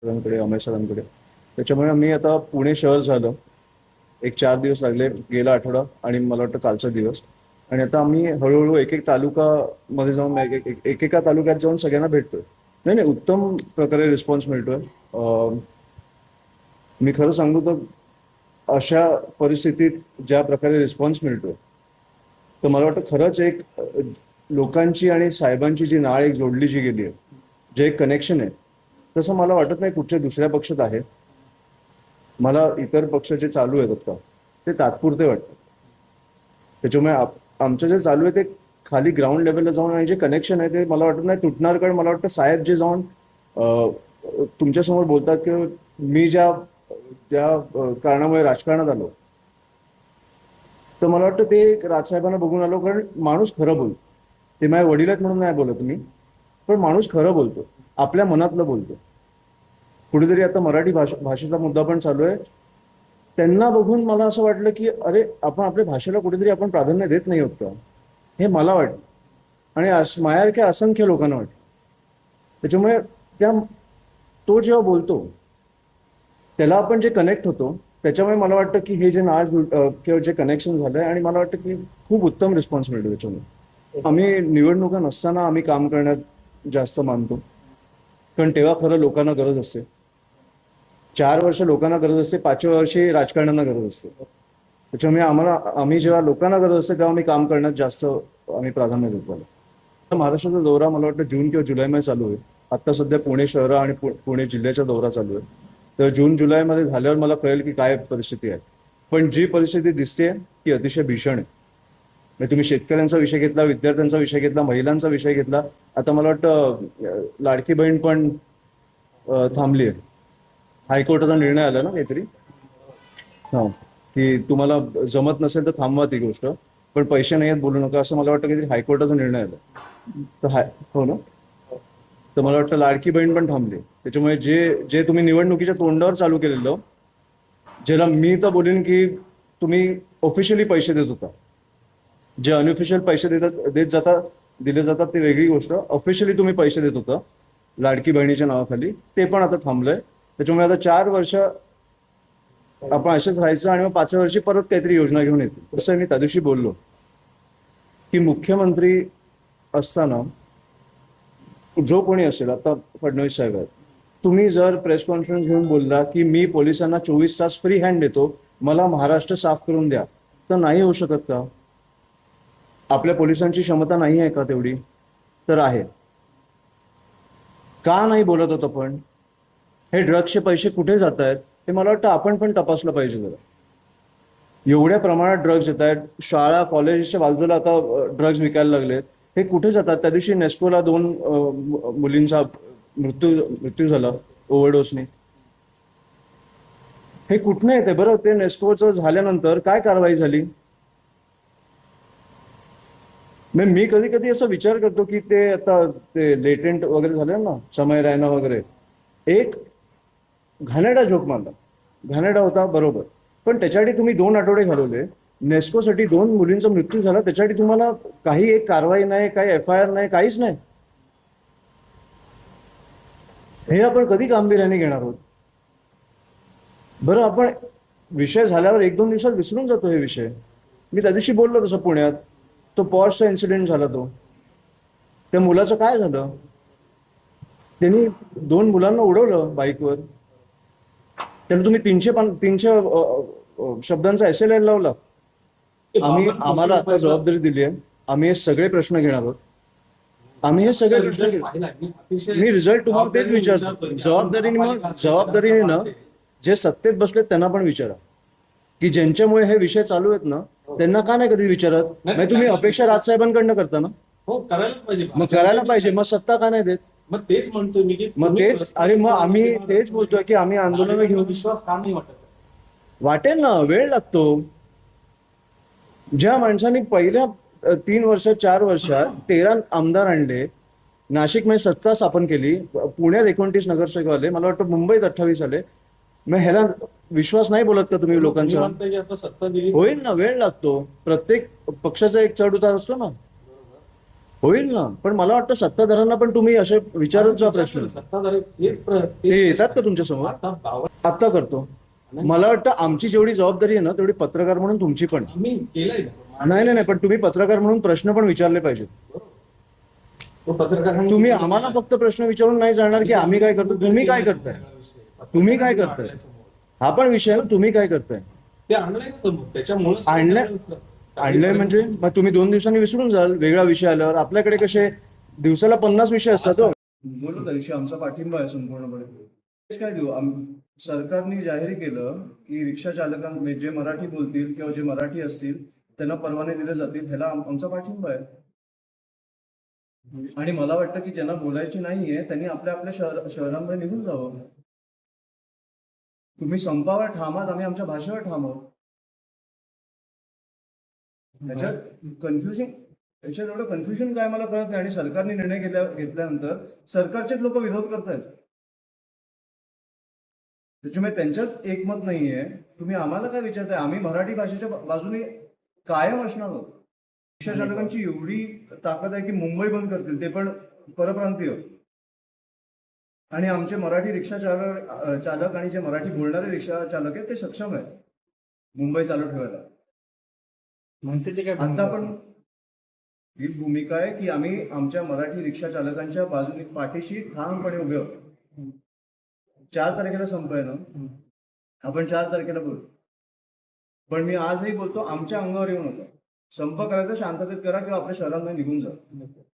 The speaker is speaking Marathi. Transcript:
सरांकडे, अमय सरांकडे. त्याच्यामुळे मी आता पुणे शहर झालं. एक 4 दिवस लागले, गेला आठवडा आणि मला वाटतं कालचा दिवस. आणि आता आम्ही हळूहळू एक एक तालुका मध्ये जाऊन एकेका तालुक्यात जाऊन सगळ्यांना भेटतोय. नाही नाही, उत्तम प्रकारे रिस्पॉन्स मिळतोय. मी खरं सांगू तर अशा परिस्थितीत ज्या प्रकारे रिस्पॉन्स मिळतोय, तर मला वाटतं खरंच एक लोकांची आणि साहेबांची जी नाळ एक जोडली जी गेली आहे, जे एक कनेक्शन आहे, तसं मला वाटत नाही कुठच्या दुसऱ्या पक्षात आहे. मला इतर पक्ष जे चालू आहेत आता ते तात्पुरते वाटतं. त्याच्यामुळे आमचं जे चालू आहे ते खाली ग्राउंड लेवलला जाऊन आणि जे कनेक्शन आहे ते मला वाटत नाही तुटणार. कारण मला वाटतं साहेब जे जाऊन तुमच्यासमोर बोलतात की मी ज्या ज्या कारणामुळे राजकारणात आलो, तर मला वाटतं ते राजसाहेबांना बघून आलो. कारण माणूस खरं बोलतो. ते माझ्या वडील आहेत म्हणून नाही बोलत मी, पण माणूस खरं बोलतो, आपल्या मनातलं बोलतो. कुठेतरी आता मराठी भाषेचा मुद्दा पण चालू आहे. त्यांना बघून मला असं वाटलं की अरे, आपण आपल्या भाषेला कुठेतरी आपण प्राधान्य देत नाही होत का, हे मला वाटतं. आणि माझ्यासारख्या असंख्य लोकांना वाटतं. त्याच्यामुळे तो जेव्हा बोलतो त्याला आपण जे कनेक्ट होतो, त्याच्यामुळे मला वाटतं की हे जे नाळ किंवा जे कनेक्शन झालंय, आणि मला वाटतं की खूप उत्तम रिस्पॉन्स मिळतो त्याच्यामुळे. आम्ही निवडणुका नसताना आम्ही काम करण्यात जास्त मानतो. कारण तेव्हा खरं लोकांना गरज असते. 4 वर्ष लोकांना गरज असते, 5व्या वर्षी राजकारण्यांना गरज असते. त्याच्यामुळे आम्ही जेव्हा लोकांना गरज असते तेव्हा आम्ही काम करण्यात जास्त आम्ही प्राधान्य देतो. महाराष्ट्राचा दौरा मला वाटतं जून किंवा जुलैमध्ये चालू आहे. आता सध्या पुणे शहर आणि पुणे जिल्ह्याचा दौरा चालू आहे. तर जून जुलैमध्ये झाल्यावर मला कळेल की काय परिस्थिती आहे. पण जी परिस्थिती दिसते ती अतिशय भीषण आहे. म्हणजे तुम्ही शेतकऱ्यांचा विषय घेतला, विद्यार्थ्यांचा विषय घेतला, महिलांचा विषय घेतला. आता मला वाटतं लाडकी बहीण पण थांबली आहे. हायकोर्टाचा निर्णय आला ना काहीतरी, हा, की तुम्हाला जमत नसेल तर थांबवा ती गोष्ट, पण पैसे नाही आहेत बोलू नका, असं मला वाटतं काहीतरी हायकोर्टाचा निर्णय आला. तर हो ना. तर मला वाटतं लाडकी बहीण पण थांबली. त्याच्यामुळे जे जे तुम्ही निवडणुकीच्या तोंडावर चालू केलेलं, ज्याला मी तर बोलेन की तुम्ही ऑफिशियली पैसे देत होता, जे अनऑफिशियल पैसे दिले जातात ती वेगळी गोष्ट. ऑफिशियली तुम्ही पैसे देत होता लाडकी बहिणीच्या नावाखाली, ते पण आता थांबलंय. त्याच्यामुळे आता 4 वर्ष आपण असेच राहायचं आणि मग 5व्या वर्षी परत काहीतरी योजना घेऊन येते. असं मी त्या दिवशी बोललो की मुख्यमंत्री असताना जो कोणी असेल, आता फडणवीस साहेब आहेत, तुम्ही जर प्रेस कॉन्फरन्स घेऊन बोलला की मी पोलिसांना 24 तास फ्री हँड देतो, मला महाराष्ट्र साफ करून द्या, तर नाही होऊ शकत का? आपल्या पोलिसांची क्षमता नाही आहे का तेवढी? तर आहे. का नाही बोलत होतं? पण हे ड्रग्सचे पैसे कुठे जात आहेत हे मला वाटतं आपण पण तपासलं पाहिजे जरा. एवढ्या प्रमाणात ड्रग्ज येत आहेत, शाळा कॉलेजच्या बाजूला आता ड्रग्ज विकायला लागलेत. हे कुठे जातात? त्या दिवशी नेस्कोला 2 मुलींचा मृत्यू झाला ओव्हरडोसने. हे कुठनं येते बरं? ते नेस्कोचं झाल्यानंतर काय कारवाई झाली? मी कधी कधी असा विचार करतो की ते आता ते लेटेंट वगैरे झाले ना, समय रैना वगैरे, एक घाणेरडा जोक मारला. घाणेरडा होता बरोबर, पण त्याच्यासाठी तुम्ही 2 आठवडे घालवले. नेस्कोसाठी 2 मुलींचा मृत्यू झाला, त्याच्यासाठी तुम्हाला काही एक कारवाई नाही, काही FIR नाही, काहीच नाही. हे आपण कधी गांभीर्याने घेणार आहोत? बरं, आपण विषय झाल्यावर 1-2 दिवसात विसरून जातो हे विषय. मी त्या दिवशी बोललो तसं पुण्यात तो पॉर्सचा इन्सिडेंट झाला. त्या मुलाचं काय झालं? त्यांनी 2 मुलांना उडवलं बाईकवर. त्याला तुम्ही 300 शब्दांचा एसे लिहायला लावला. आम्हाला आता जबाबदारी दिली आहे. आम्ही हे सगळे प्रश्न घेणार आहोत. आम्ही हे सगळे प्रश्न मी रिझल्ट तुम्हाला तेच विचारतो. जबाबदारीने ना जे सत्तेत बसलेत त्यांना पण विचारा की ज्यांच्यामुळे हे विषय चालू आहेत ना, त्यांना का नाही कधी विचारत? नाही, तुम्ही अपेक्षा राजसाहेबांकडनं करता ना. हो, करायला पाहिजे. मग करायला पाहिजे, मग सत्ता का नाही देत? मग तेच म्हणतोय मी की मग तेच, अरे मग आम्ही तेच बोलतोय की आम्ही आंदोलन घेऊन. विश्वास का नाही वाटत? वाटेल ना, वेळ लागतो. ज्या माणसांनी पहिल्या 3 वर्षात 4 वर्षात 13 आमदार आणले, नाशिकमध्ये सत्ता स्थापन केली, पुण्यात 29 नगरसेवक आले, मला वाटतं मुंबईत 28 आले, मग ह्याला विश्वास नाही बोलत का तुम्ही लोकांचा? सत्ता दिली होईल ना, वेळ लागतो. प्रत्येक पक्षाचा एक चढ उतार असतो ना. होईल ना, पण मला वाटतं सत्ताधाऱ्यांना पण तुम्ही असे विचारत जा प्रश्न. सत्ताधारी ते येतात का तुमच्या समोर? आता गावात आत्ता करतो. मला वाटतं आमची जेवढी जबाबदारी आहे ना तेवढी पत्रकार म्हणून तुमची पण. आम्ही केलंय ना. नाही, पण तुम्ही पत्रकार म्हणून प्रश्न पण विचारले पाहिजेत. तो पत्रकार तुम्ही आम्हाला फक्त प्रश्न विचारून नाही जाणार की आम्ही काय करतो. तुम्ही काय करताय? तुम्ही काय करताय? हा पण विषय ना, तुम्ही काय करताय? ते आणलंय ना समोर, त्याच्यामुळे आणलंय म्हणजे मग तुम्ही 2 दिवसांनी विसरून जाल वेगळा विषय आल्यावर. आपल्याकडे कसे दिवसाला 50 विषय असतात. हो, बोलू त्या दिवशी आमचा पाठिंबा आहे संपूर्णपणे. काय देऊ, सरकारने जाहीर केलं की रिक्षा चालकांना जे मराठी बोलतील किंवा जे मराठी असतील त्यांना परवाने दिले जातील. ह्याला आमचा पाठिंबा आहे. आणि मला वाटतं की ज्यांना बोलायची नाहीये त्यांनी आपल्या आपल्या शहरांमध्ये निघून जावं. तुम्ही संपावर ठामात, आम्ही आमच्या भाषेवर ठाम आहोत. त्याच्यात एवढं कन्फ्युजन काय मला कळत नाही. आणि सरकारने निर्णय घेतल्यानंतर सरकारचेच लोक विरोध करतायत. त्याच्यामुळे त्यांच्यात एकमत नाहीये. तुम्ही आम्हाला काय विचारताय? आम्ही मराठी भाषेच्या बाजूने कायम असणार आहोत. रिक्षा चालकांची एवढी ताकद आहे की मुंबई बंद करतील, ते पण परप्रांतीय. आणि आमचे मराठी रिक्षा चालक आणि जे मराठी बोलणारे रिक्षा चालक आहेत ते सक्षम आहेत मुंबई चालू ठेवायला. मनसेचे काय आता पण हीच भूमिका आहे की आम्ही आमच्या मराठी रिक्षा चालकांच्या बाजूने पाठीशी ठामपणे उभे आहोत. 4 तारखेला संप आहे ना, आपण 4 तारखेला बोलू. पण मी आजही बोलतो, आमच्या अंगावर येऊ नका. संप करायचा शांततेत करा किंवा आपल्या शहरांमध्ये निघून जा.